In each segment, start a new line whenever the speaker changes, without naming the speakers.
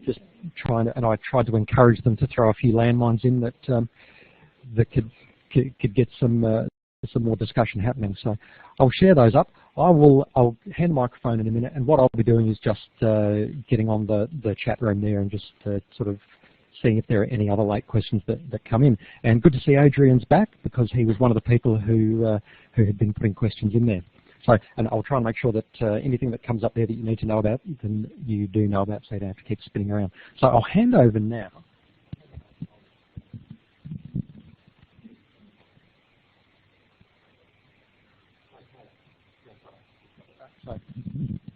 just trying to, and I tried to encourage them to throw a few landmines in that that could get some more discussion happening. So I'll share those up. I'll hand the microphone in a minute, and what I'll be doing is just getting on the chat room there and just sort of seeing if there are any other late questions that come in. And good to see Adrian's back, because he was one of the people who had been putting questions in there. So, and I'll try and make sure that anything that comes up there that you need to know about, then you do know about, so you don't have to keep spinning around. So I'll hand over now.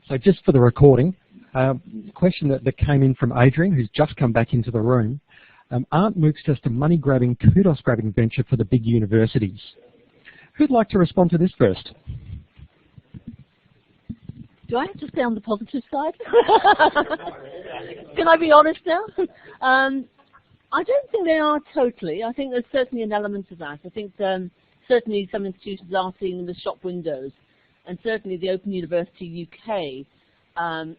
So just for the recording, question that came in from Adrian, who's just come back into the room. Aren't MOOCs just a money-grabbing, kudos-grabbing venture for the big universities? Who'd like to respond to this first?
Do I have to stay on the positive side? Can I be honest now? I don't think they are totally. I think there's certainly an element of that. I think certainly some institutions are seeing in the shop windows, and certainly the Open University UK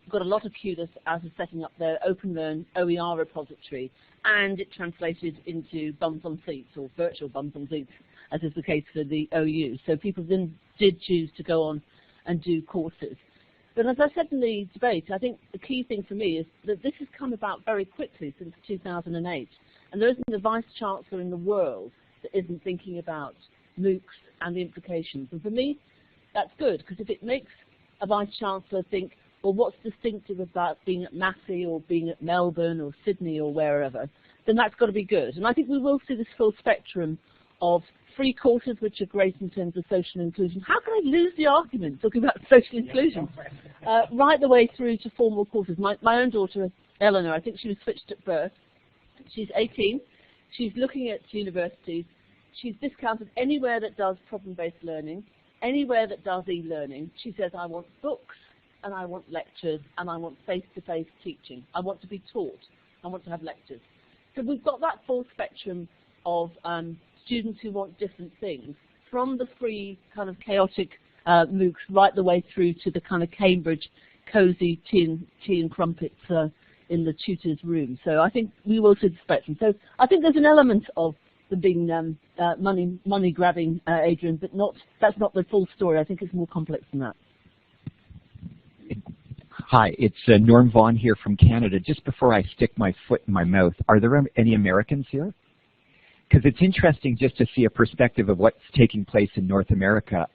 got a lot of kudos out of setting up their OpenLearn OER repository, and it translated into bums on seats, or virtual bums on seats, as is the case for the OU. So people then did choose to go on and do courses. But as I said in the debate, I think the key thing for me is that this has come about very quickly since 2008, and there isn't a vice-chancellor in the world that isn't thinking about MOOCs and the implications. And for me, that's good, because if it makes a vice-chancellor think, well, what's distinctive about being at Massey or being at Melbourne or Sydney or wherever, then that's got to be good. And I think we will see this full spectrum of free courses, which are great in terms of social inclusion. How can I lose the argument talking about social inclusion? Right the way through to formal courses. My own daughter, Eleanor, I think she was switched at birth. She's 18. She's looking at universities. She's discounted anywhere that does problem-based learning, anywhere that does e-learning. She says, I want books, and I want lectures, and I want face-to-face teaching. I want to be taught. I want to have lectures. So we've got that full spectrum of students who want different things, from the free kind of chaotic MOOCs right the way through to the kind of Cambridge cosy tea and crumpets in the tutor's room. So I think we will see the spectrum. So I think there's an element of the being money grabbing, Adrian, but that's not the full story. I think it's more complex than that.
Hi, it's Norm Vaughan here from Canada. Just before I stick my foot in my mouth, are there any Americans here? Because it's interesting just to see a perspective of what's taking place in North America.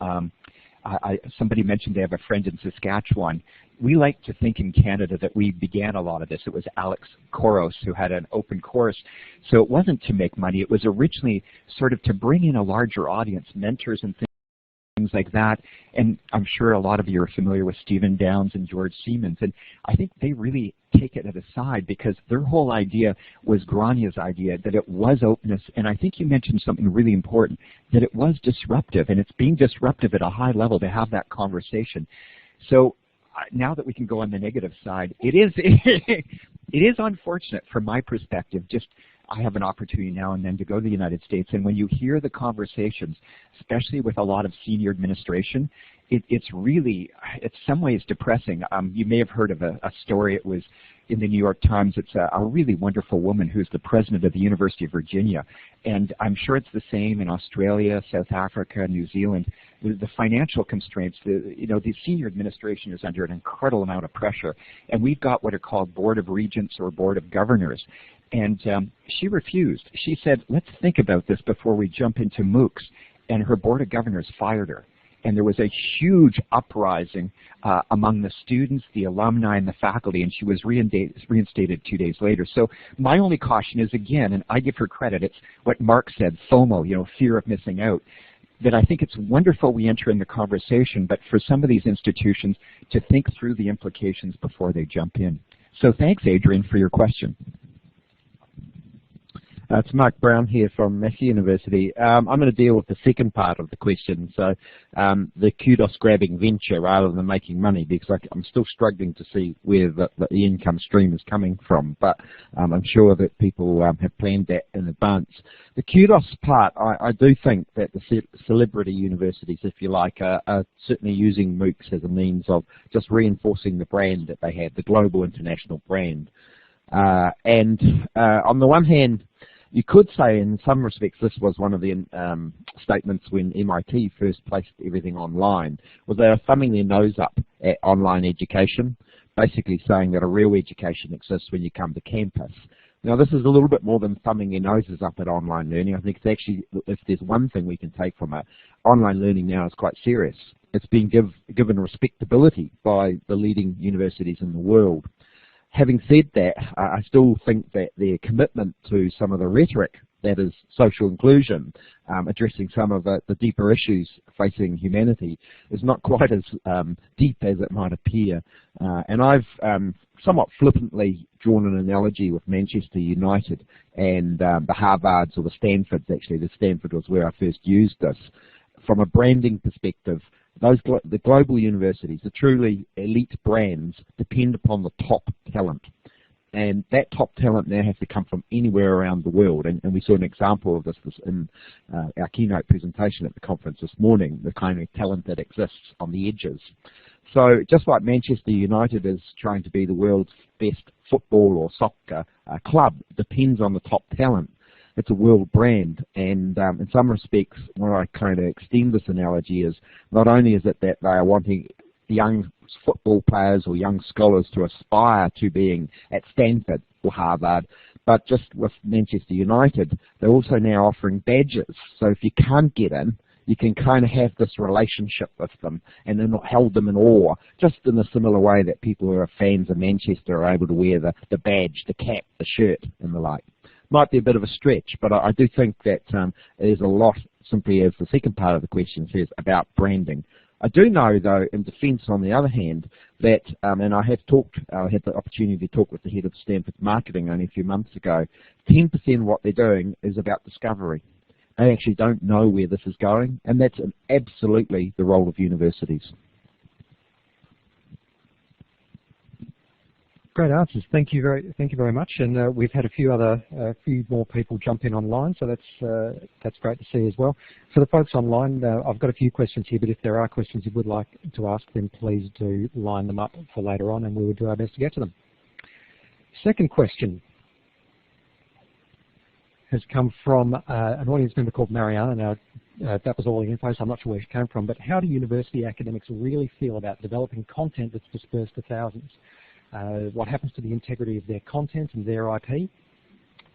Somebody mentioned they have a friend in Saskatchewan. We like to think in Canada that we began a lot of this. It was Alex Koros who had an open course. So it wasn't to make money. It was originally sort of to bring in a larger audience, mentors and things like that. And I'm sure a lot of you are familiar with Stephen Downes and George Siemens. And I think they really take it at a side, because their whole idea was Grania's idea, that it was openness. And I think you mentioned something really important, that it was disruptive, and it's being disruptive at a high level to have that conversation. So now that we can go on the negative side, it is unfortunate from my perspective. Just I have an opportunity now and then to go to the United States, and when you hear the conversations, especially with a lot of senior administration, it's really, it's some ways depressing. You may have heard of a story. It was in the New York Times. It's a really wonderful woman who's the president of the University of Virginia, and I'm sure it's the same in Australia, South Africa, New Zealand. The financial constraints, the senior administration is under an incredible amount of pressure, and we've got what are called board of regents or board of governors. And she refused. She said, let's think about this before we jump into MOOCs. And her board of governors fired her. And there was a huge uprising among the students, the alumni, and the faculty, and she was reinstated 2 days later. So my only caution is, again, and I give her credit, it's what Mark said, FOMO, fear of missing out, that I think it's wonderful we enter in the conversation, but for some of these institutions to think through the implications before they jump in. So thanks, Adrian, for your question.
It's Mark Brown here from Massey University. I'm going to deal with the second part of the question, so the kudos-grabbing venture rather than making money, because I'm still struggling to see where the income stream is coming from, but I'm sure that people have planned that in advance. The kudos part, I do think that the celebrity universities, if you like, are certainly using MOOCs as a means of just reinforcing the brand that they have, the global international brand. On the one hand, you could say in some respects this was one of the statements when MIT first placed everything online, was they were thumbing their nose up at online education, basically saying that a real education exists when you come to campus. Now this is a little bit more than thumbing your noses up at online learning. I think it's actually, if there's one thing we can take from it, online learning now is quite serious. It's being given respectability by the leading universities in the world. Having said that, I still think that their commitment to some of the rhetoric, that is social inclusion, addressing some of the deeper issues facing humanity, is not quite as deep as it might appear. And I've somewhat flippantly drawn an analogy with Manchester United and the Harvards or the Stanfords. Actually, the Stanford was where I first used this. From a branding perspective, the global universities, the truly elite brands, depend upon the top talent. And that top talent now has to come from anywhere around the world. And we saw an example of this in our keynote presentation at the conference this morning, the kind of talent that exists on the edges. So just like Manchester United is trying to be the world's best football or soccer club, depends on the top talent. It's a world brand, and in some respects, where I kind of extend this analogy is not only is it that they are wanting young football players or young scholars to aspire to being at Stanford or Harvard, but just with Manchester United, they're also now offering badges. So if you can't get in, you can kind of have this relationship with them and then not hold them in awe, just in a similar way that people who are fans of Manchester are able to wear the badge, the cap, the shirt, and the like. Might be a bit of a stretch, but I do think that there's a lot, simply as the second part of the question says, about branding. I do know, though, in defence, on the other hand, that, and I had the opportunity to talk with the head of Stanford marketing only a few months ago, 10% of what they're doing is about discovery. They actually don't know where this is going, and that's absolutely the role of universities.
Great answers. Thank you very much. And we've had a few more people jump in online, so that's great to see as well. For the folks online, I've got a few questions here, but if there are questions you would like to ask, then please do line them up for later on, and we will do our best to get to them. Second question has come from an audience member called Marianna. Now, that was all the info, so I'm not sure where she came from, but how do university academics really feel about developing content that's dispersed to thousands? What happens to the integrity of their content and their IP?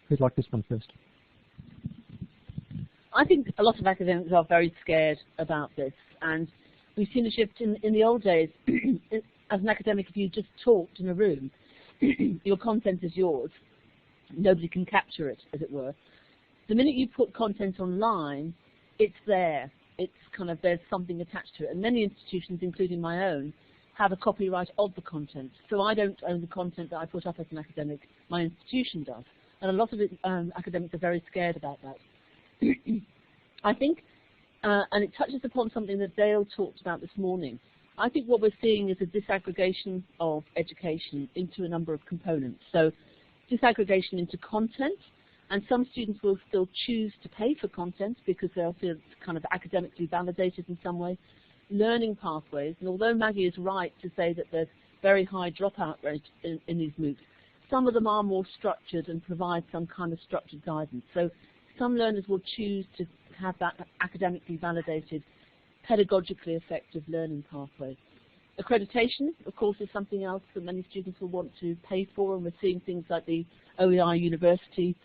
Who'd like this one first?
I think a lot of academics are very scared about this, and we've seen a shift in the old days. As an academic, if you just talked in a room, your content is yours. Nobody can capture it, as it were. The minute you put content online, it's there. It's kind of, there's something attached to it. And many institutions, including my own, have a copyright of the content. So I don't own the content that I put up as an academic, my institution does. And a lot of academics are very scared about that. I think, and it touches upon something that Dale talked about this morning, I think what we're seeing is a disaggregation of education into a number of components. So disaggregation into content, and some students will still choose to pay for content because they'll feel it's kind of academically validated in some way. Learning pathways, and although Maggie is right to say that there's very high dropout rate in these MOOCs, some of them are more structured and provide some kind of structured guidance. So some learners will choose to have that academically validated, pedagogically effective learning pathway. Accreditation, of course, is something else that many students will want to pay for, and we're seeing things like the OEI University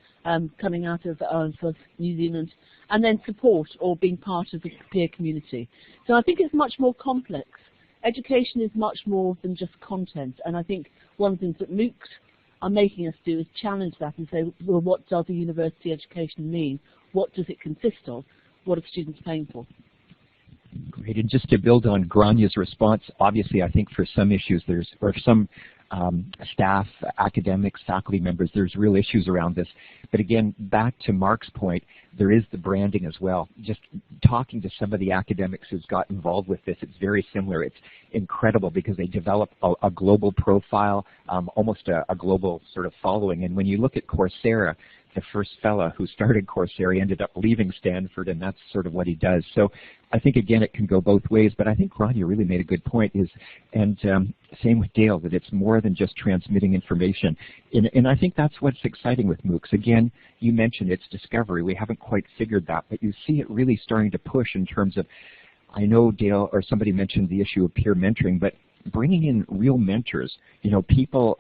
coming out of New Zealand, and then support or being part of the peer community. So I think it's much more complex. Education is much more than just content, and I think one of the things that MOOCs are making us do is challenge that and say, well, what does a university education mean? What does it consist of? What are students paying for?
Great, and just to build on Granya's response, obviously I think for some issues or some staff, academics, faculty members, there's real issues around this. But again, back to Mark's point, there is the branding as well. Just talking to some of the academics who's got involved with this, it's very similar. It's incredible because they develop a global profile, almost a global sort of following. And when you look at Coursera, the first fella who started Coursera ended up leaving Stanford, and that's sort of what he does. So I think, again, it can go both ways, but I think Ron, you really made a good point, and same with Dale, that it's more than just transmitting information. And I think that's what's exciting with MOOCs. Again, you mentioned it's discovery. We haven't quite figured that, but you see it really starting to push in terms of, I know Dale or somebody mentioned the issue of peer mentoring, but bringing in real mentors, people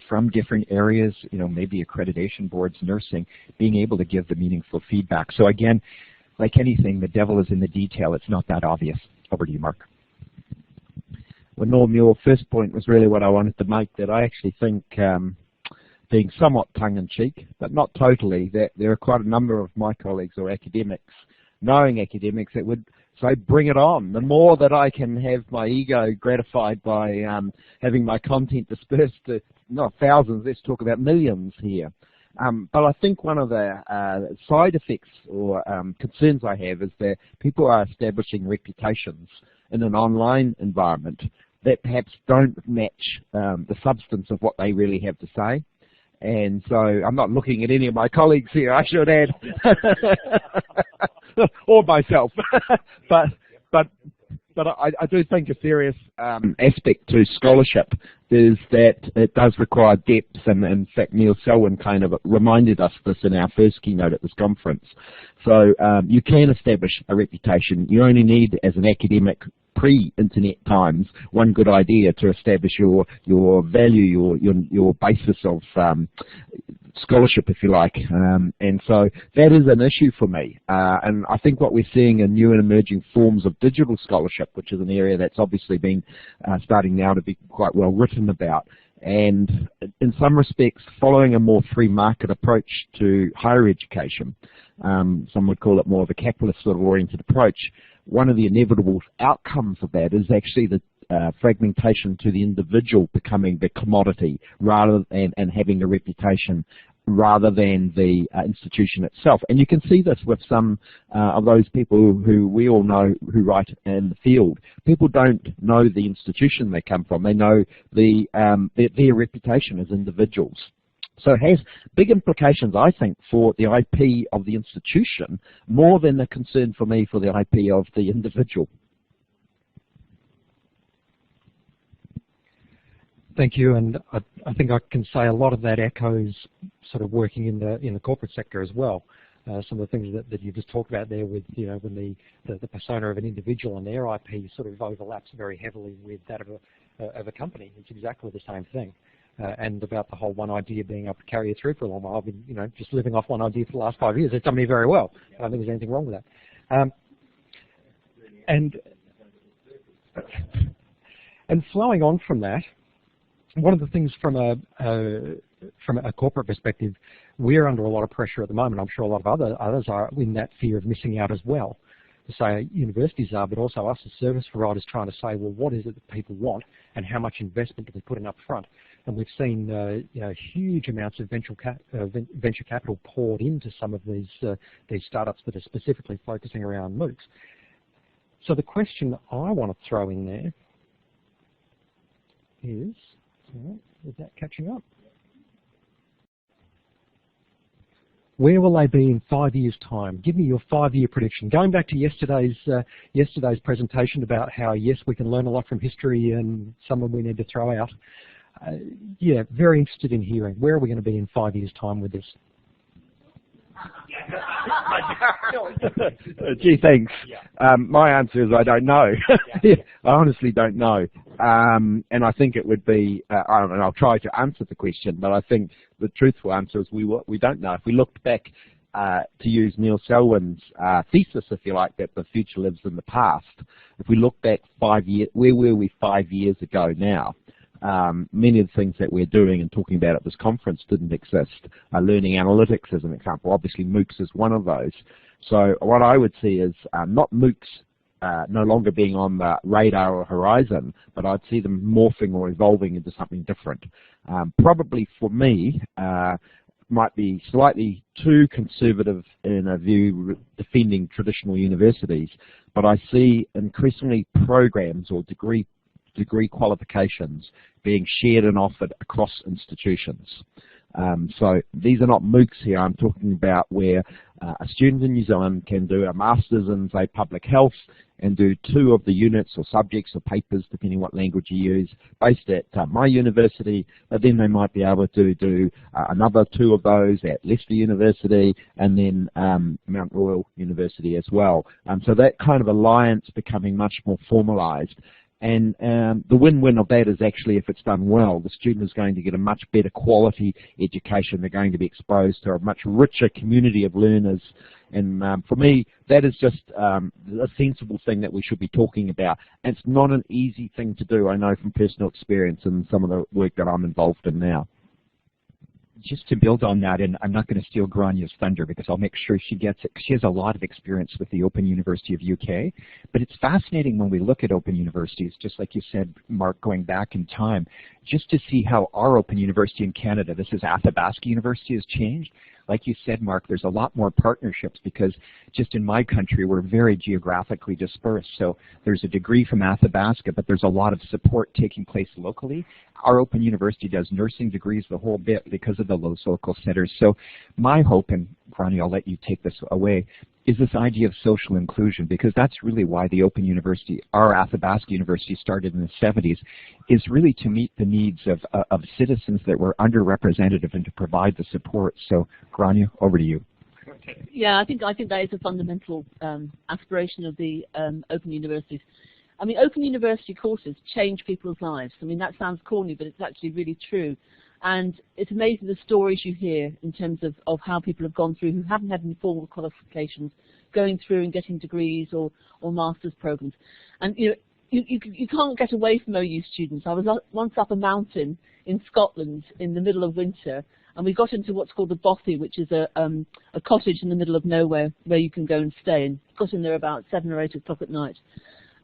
from different areas, maybe accreditation boards, nursing, being able to give the meaningful feedback. So again, like anything, the devil is in the detail. It's not that obvious. Over to you, Mark.
Well, Norm, your first point was really what I wanted to make, that I actually think, being somewhat tongue-in-cheek, but not totally, that there are quite a number of my colleagues or academics, knowing academics, that would say, bring it on. The more that I can have my ego gratified by having my content dispersed to not thousands, let's talk about millions here. But I think one of the side effects or concerns I have is that people are establishing reputations in an online environment that perhaps don't match the substance of what they really have to say. And so I'm not looking at any of my colleagues here, I should add, or myself. but I do think a serious aspect to scholarship is that it does require depth, and in fact Neil Selwyn kind of reminded us this in our first keynote at this conference. So you can establish a reputation. You only need, as an academic, pre-internet times, one good idea to establish your value, your basis of scholarship, if you like. And so that is an issue for me. And I think what we're seeing in new and emerging forms of digital scholarship, which is an area that's obviously been starting now to be quite well written about, and in some respects following a more free market approach to higher education. Some would call it more of a capitalist sort of oriented approach. One of the inevitable outcomes of that is actually the fragmentation to the individual becoming the commodity rather than and having a reputation rather than the institution itself. And you can see this with some of those people who we all know who write in the field. People don't know the institution they come from. They know their reputation as individuals. So it has big implications, I think, for the IP of the institution, more than the concern for me for the IP of the individual.
Thank you, and I think I can say a lot of that echoes sort of working in the corporate sector as well. Some of the things that you just talked about there with, when the persona of an individual and their IP sort of overlaps very heavily with that of a company. It's exactly the same thing. And about the whole one idea being able to carry you through for a long while. I've been, just living off one idea for the last 5 years. It's done me very well. I don't think there's anything wrong with that. And flowing on from that, one of the things from a corporate perspective, we're under a lot of pressure at the moment. I'm sure a lot of others are in that fear of missing out as well. To say universities are, but also us as service providers trying to say, well, what is it that people want, and how much investment do we put in up front? And we've seen huge amounts of venture capital poured into some of these startups that are specifically focusing around MOOCs. So the question I want to throw in there is that catching up? Where will they be in 5 years' time? Give me your 5-year prediction. Going back to yesterday's presentation about how, yes, we can learn a lot from history and some of them we need to throw out. Yeah, very interested in hearing. Where are we going to be in 5 years' time with this?
Gee, thanks. My answer is I don't know. I honestly don't know. And I think it would be, I'll try to answer the question, but I think the truthful answer is we don't know. If we looked back, to use Neil Selwyn's thesis, if you like, that the future lives in the past, if we look back 5 years, where were we 5 years ago now? Many of the things that we're doing and talking about at this conference didn't exist. Learning analytics as an example. Obviously MOOCs is one of those. So what I would see is not MOOCs no longer being on the radar or horizon, but I'd see them morphing or evolving into something different. Probably for me, might be slightly too conservative in a view defending traditional universities, but I see increasingly programs or degree qualifications being shared and offered across institutions. So these are not MOOCs here. I'm talking about where a student in New Zealand can do a master's in, say, public health and do 2 of the units or subjects or papers, depending what language you use, based at my university, but then they might be able to do another 2 of those at Leicester University and then Mount Royal University as well. So that kind of alliance becoming much more formalized. And the win-win of that is actually, if it's done well, the student is going to get a much better quality education. They're going to be exposed to a much richer community of learners. And for me, that is just a sensible thing that we should be talking about. And it's not an easy thing to do, I know from personal experience and some of the work that I'm involved in now.
Just to build on that, and I'm not going to steal Grania's thunder because I'll make sure she gets it. She has a lot of experience with the Open University of UK, but it's fascinating when we look at open universities, just like you said, Mark, going back in time, just to see how our Open University in Canada, this is Athabasca University, has changed. Like you said, Mark, there's a lot more partnerships because just in my country, we're very geographically dispersed. So there's a degree from Athabasca, but there's a lot of support taking place locally. Our Open University does nursing degrees the whole bit because of the local centers. So my hope, and Grania, I'll let you take this away, is this idea of social inclusion, because that's really why the Open University, our Athabasca University, started in the 70s, is really to meet the needs of citizens that were underrepresented and to provide the support. So, Grania, over to you.
Yeah, I think that is a fundamental aspiration of the Open Universities. I mean, Open University courses change people's lives. I mean, that sounds corny, but it's actually really true. And it's amazing the stories you hear in terms of how people have gone through who haven't had any formal qualifications, going through and getting degrees or master's programs. And you know, you can't get away from OU students. I was once up a mountain in Scotland in the middle of winter, and we got into what's called the Bothy, which is a cottage in the middle of nowhere where you can go and stay. And got in there about 7 or 8 o'clock at night.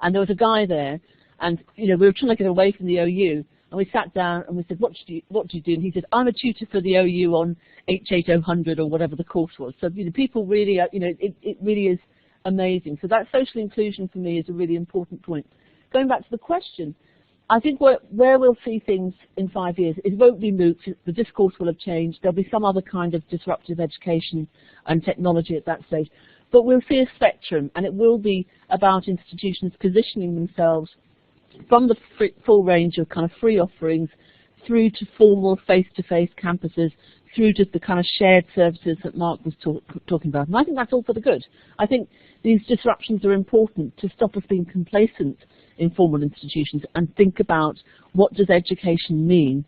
And there was a guy there, and you know, we were trying to get away from the OU. And we sat down and we said, what do you do? And he said, I'm a tutor for the OU on H8000 or whatever the course was. So you know, people really, it really is amazing. So that social inclusion for me is a really important point. Going back to the question, I think where we'll see things in 5 years, it won't be MOOCs, the discourse will have changed, there'll be some other kind of disruptive education and technology at that stage. But we'll see a spectrum, and it will be about institutions positioning themselves from the full range of kind of free offerings through to formal face-to-face campuses, through to the kind of shared services that Mark was talking about. And I think that's all for the good. I think these disruptions are important to stop us being complacent in formal institutions and think about, what does education mean?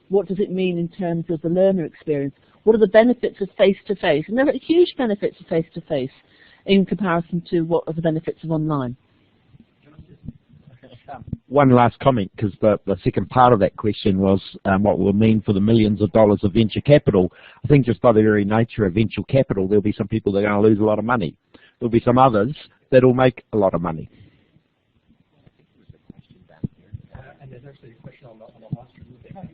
What does it mean in terms of the learner experience? What are the benefits of face-to-face? And there are huge benefits of face-to-face in comparison to what are the benefits of online.
One last comment, because the second part of that question was what will it mean for the millions of dollars of venture capital. I think just by the very nature of venture capital, there'll be some people that are going to lose a lot of money. There'll be some others that will make a lot of money.
And there's actually a question on the last one.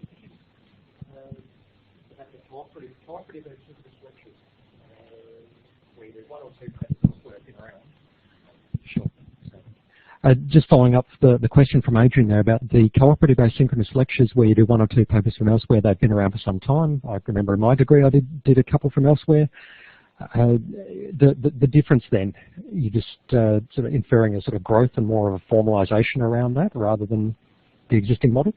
Cooperative lectures, where there's 1 or 2 papers working around. Sure. Just following up the question from Adrian there about the cooperative asynchronous lectures where you do 1 or 2 papers from elsewhere. They've been around for some time. I remember in my degree I did a couple from elsewhere. The difference then, you just sort of inferring a sort of growth and more of a formalization around that rather than the existing model?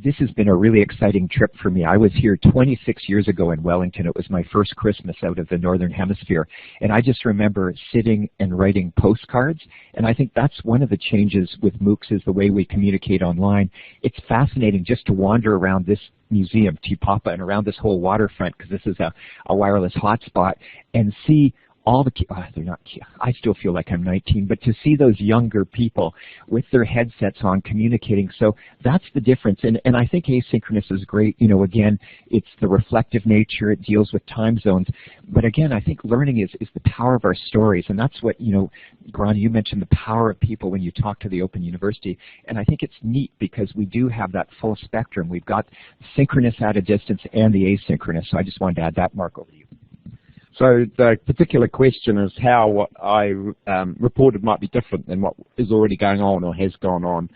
This has been a really exciting trip for me. I was here 26 years ago in Wellington. It was my first Christmas out of the Northern Hemisphere. And I just remember sitting and writing postcards. And I think that's one of the changes with MOOCs is the way we communicate online. It's fascinating just to wander around this museum, Te Papa, and around this whole waterfront, because this is a wireless hotspot, and see all the they're not cute. I still feel like I'm 19, but to see those younger people with their headsets on communicating, so that's the difference. And I think asynchronous is great. You know, again, it's the reflective nature. It deals with time zones. But again, I think learning is the power of our stories, and that's what, you know, Grania, you mentioned the power of people when you talk to the Open University, and I think it's neat because we do have that full spectrum. We've got synchronous at a distance and the asynchronous. So I just wanted to add that, Mark, over to you.
So the particular question is how what I reported might be different than what is already going on or has gone on.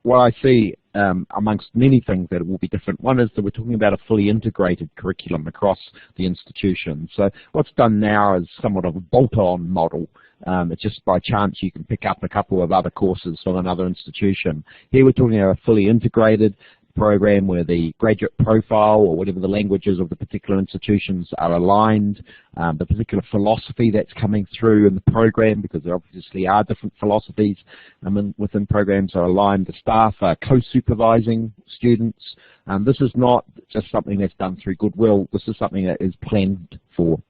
What I see amongst many things that will be different, one is that we're talking about a fully integrated curriculum across the institution. So what's done now is somewhat of a bolt-on model. It's just by chance you can pick up a couple of other courses from another institution. Here we're talking about a fully integrated program where the graduate profile or whatever the languages of the particular institutions are aligned, the particular philosophy that's coming through in the program, because there obviously are different philosophies within programs, are aligned. The staff are co-supervising students. This is not just something that's done through goodwill. This is something that is planned for.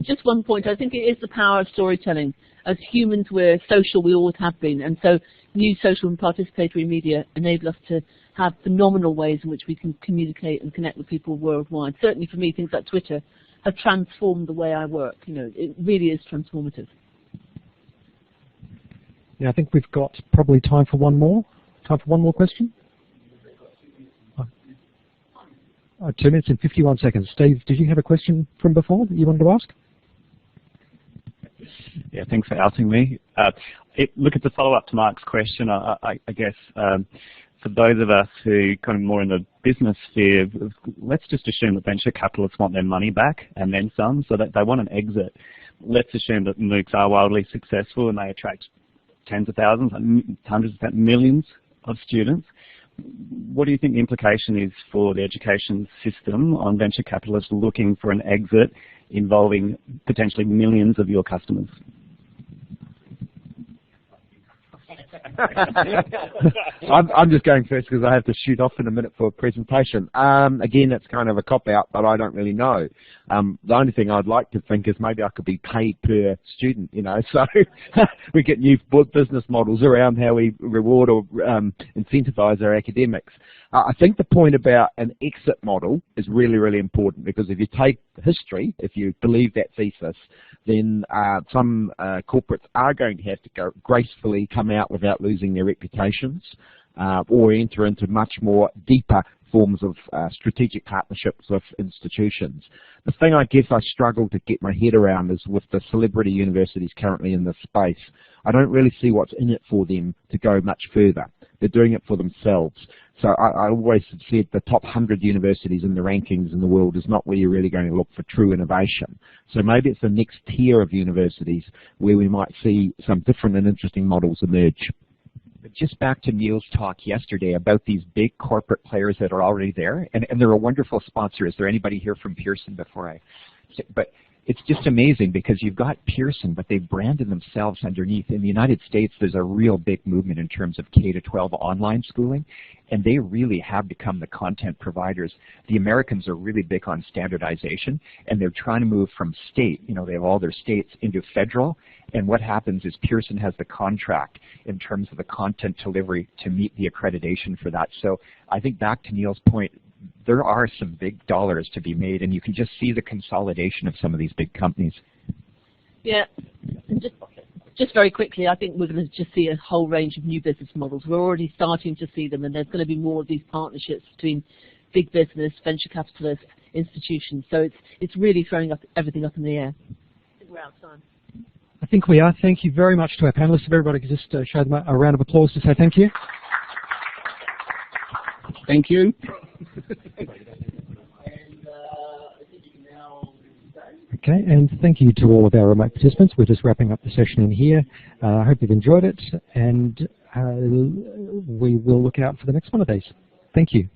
Just one point, I think it is the power of storytelling. As humans, we're social, we always have been, and so new social and participatory media enable us to have phenomenal ways in which we can communicate and connect with people worldwide. Certainly for me, things like Twitter have transformed the way I work. You know, it really is transformative.
Yeah, I think we've got probably time for one more. Time for one more question? 2 minutes and 51 seconds. Steve, did you have a question from before that you wanted to ask?
Yeah, thanks for outing me. Look, it's a follow-up to Mark's question. I guess for those of us who kind of more in the business sphere, let's just assume that venture capitalists want their money back and then some, so that they want an exit. Let's assume that MOOCs are wildly successful and they attract tens of thousands, hundreds of millions of students. What do you think the implication is for the education system on venture capitalists looking for an exit involving potentially millions of your customers?
I'm just going first because I have to shoot off in a minute for a presentation. Again, it's kind of a cop-out, but I don't really know. The only thing I'd like to think is maybe I could be paid per student, you know, so we get new business models around how we reward or incentivize our academics. I think the point about an exit model is really, really important, because if you take history, if you believe that thesis, then some corporates are going to have to gracefully come out without losing their reputations, or enter into much more deeper forms of strategic partnerships with institutions. The thing I guess I struggle to get my head around is with the celebrity universities currently in this space, I don't really see what's in it for them to go much further. They're doing it for themselves. So I always have said the top 100 universities in the rankings in the world is not where you're really going to look for true innovation. So maybe it's the next tier of universities where we might see some different and interesting models emerge.
But just back to Neil's talk yesterday about these big corporate players that are already there, and they're a wonderful sponsor. Is there anybody here from Pearson before I? But it's just amazing because you've got Pearson, but they've branded themselves underneath. In the United States, there's a real big movement in terms of K-12 online schooling, and they really have become the content providers. The Americans are really big on standardization, and they're trying to move from state, you know, they have all their states, into federal, and what happens is Pearson has the contract in terms of the content delivery to meet the accreditation for that. So I think back to Neil's point, there are some big dollars to be made, and you can just see the consolidation of some of these big companies.
Yeah, and just very quickly, I think we're going to just see a whole range of new business models. We're already starting to see them, and there's going to be more of these partnerships between big business, venture capitalists, institutions. So it's really throwing everything up in the air. I think we're out of time.
I think we are. Thank you very much to our panelists. If everybody could just show them a round of applause to say thank you.
Thank you.
Okay, and thank you to all of our remote participants. We're just wrapping up the session in here. I hope you've enjoyed it, and we will look out for the next one of these. Thank you.